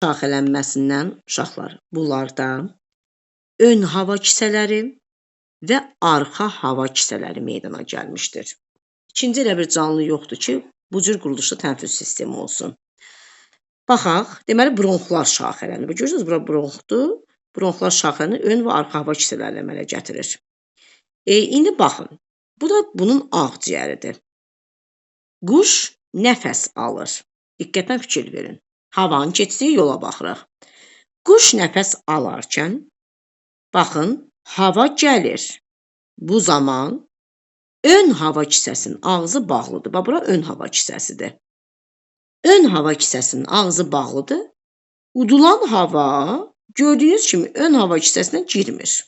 şaxələnməsindən uşaqlar bunlarda ön hava kisələri və arxa hava kisələri meydana gəlmişdir. İkinci elə bir canlı yoxdur ki, bu cür quruluşda tənəffüs sistemi olsun. Baxaq, deməli bronxlar şaxələnir. Görürsünüz, bura bronxdur. Bronxlar şaxələnir, ön və arxa hava kisələrini əmələ gətirir. İndi baxın, bu da bunun ağciyəridir. Quş nəfəs alır. Diqqətlə fikir verin. Havanın keçdiyi yola baxırıq. Quş nəfəs alarkən, baxın, hava gəlir. Bu zaman ön hava kisəsinin ağzı bağlıdır. Bax, bura ön hava kisəsidir. Ön hava kisəsinin ağzı bağlıdır. Udulan hava gördüyünüz kimi ön hava kisəsinə girmir.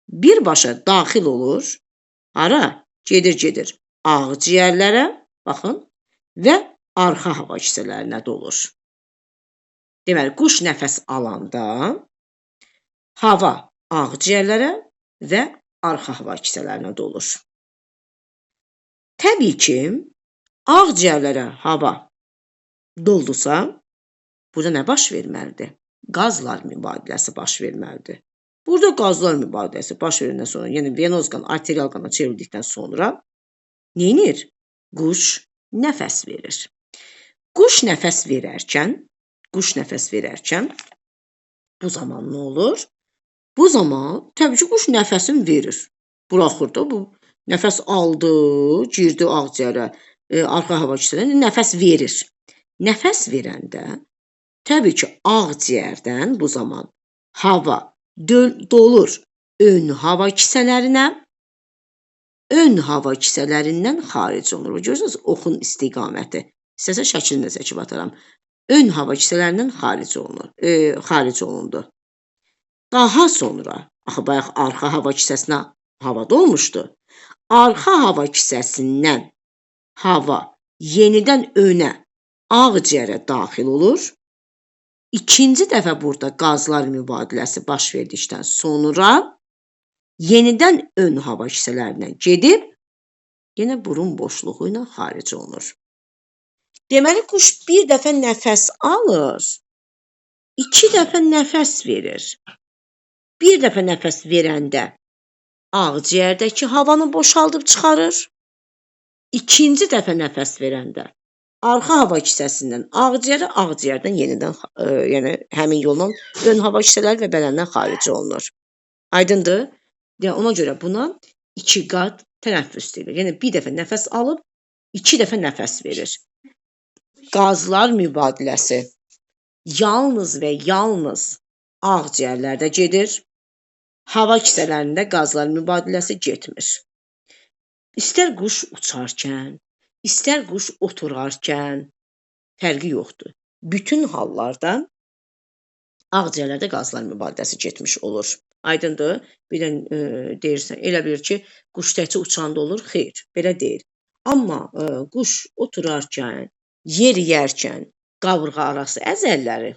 Birbaşa daxil olur. Hara? Gedir ağciyərlərə, baxın, və arxa hava kisələrinə dolur. Deməli, quş nəfəs alanda hava ağciyərlərə və arxa hava kisələrinə dolur. Təbii ki, ağciyərlərə hava doldusa, burada nə baş verməlidir? Qazlar mübadiləsi baş verməlidir. Burada qazlar mübadiləsi baş verəndən sonra, yəni venoz qan arterial qana çevrildikdən sonra nə edir? Quş nəfəs verir. Quş nəfəs verərkən bu zaman nə olur? Bu zaman təbii ki, quş nəfəsini verir. Buraxır da, bu nəfəs aldı, girdi ağciyərə, arxa hava kisələrinə, nəfəs verir. Nəfəs verəndə təbii ki, ağciyərdən bu zaman hava dolur ön hava kisələrinə, ön hava kisələrindən xaric olunur. Görürsünüz, oxun istiqaməti. İstəsə şəklini də çəkib ataram. Ön hava kisələrindən xaric olundu. Daha sonra, axı bayaq arxa hava kisəsinə hava dolmuşdu. Arxa hava kisəsindən hava yenidən önə ağciyərə daxil olur. İkinci dəfə burada qazlar mübadiləsi baş verdikdən sonra yenidən ön hava kisələrindən gedib, yenə burun boşluğu ilə xaric olunur. Deməli, quş bir dəfə nəfəs alır, 2 dəfə nəfəs verir. Bir dəfə nəfəs verəndə ağciyərdəki havanı boşaldıb çıxarır. İkinci dəfə nəfəs verəndə arxa hava kisəsindən ağciyərə, ağciyərdən yenidən, yəni həmin yolla ön hava kisələri və bədəndən xaric olunur. Aydındır? Yəni ona görə buna 2 qat tənəffüs deyilir. Yəni bir dəfə nəfəs alıb, 2 dəfə nəfəs verir. Qazlar mübadiləsi yalnız və yalnız ağciyərlərdə gedir. Hava kisələrində qazlar mübadiləsi getmir. İstər quş uçarkən, istər quş oturarkən fərqi yoxdur. Bütün hallarda ağciyərlərdə qazlar mübadiləsi getmiş olur. Aydındır? Birdən deyirsən, elə bilir ki, quş təkcə uçanda olur. Xeyr, belə deyil. Amma quş oturarkən, yer yərkən qabırğa arası əzələləri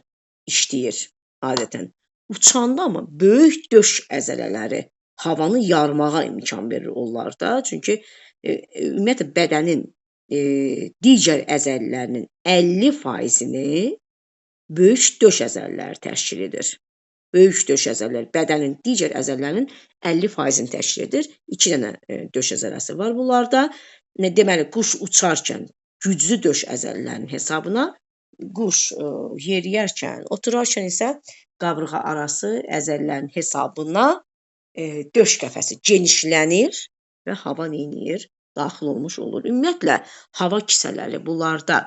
işləyir adətən. Uçanda amma böyük döş əzələləri havanı yarmağa imkan verir onlarda. Çünki ümumiyyətlə bədənin digər əzələlərinin 50%-ni böyük döş əzələləri təşkil edir. Böyük döş əzələləri bədənin digər əzələlərinin 50%-ni təşkil edir. 2 dənə döş əzələsi var bunlarda. Deməli, quş uçarkən güclü döş əzələlərinin hesabına, quş yeriyərkən, oturarkən isə qabırğa arası əzələlərin hesabına döş qəfəsi genişlənir və hava neynir? Daxil olmuş olur. Ümumiyyətlə, hava kisələri bunlarda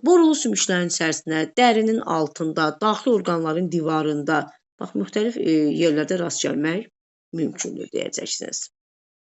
borulu sümüklərin içərisində, dərinin altında, daxili orqanların divarında, bax, müxtəlif yerlərdə rast gəlmək mümkündür deyəcəksiniz.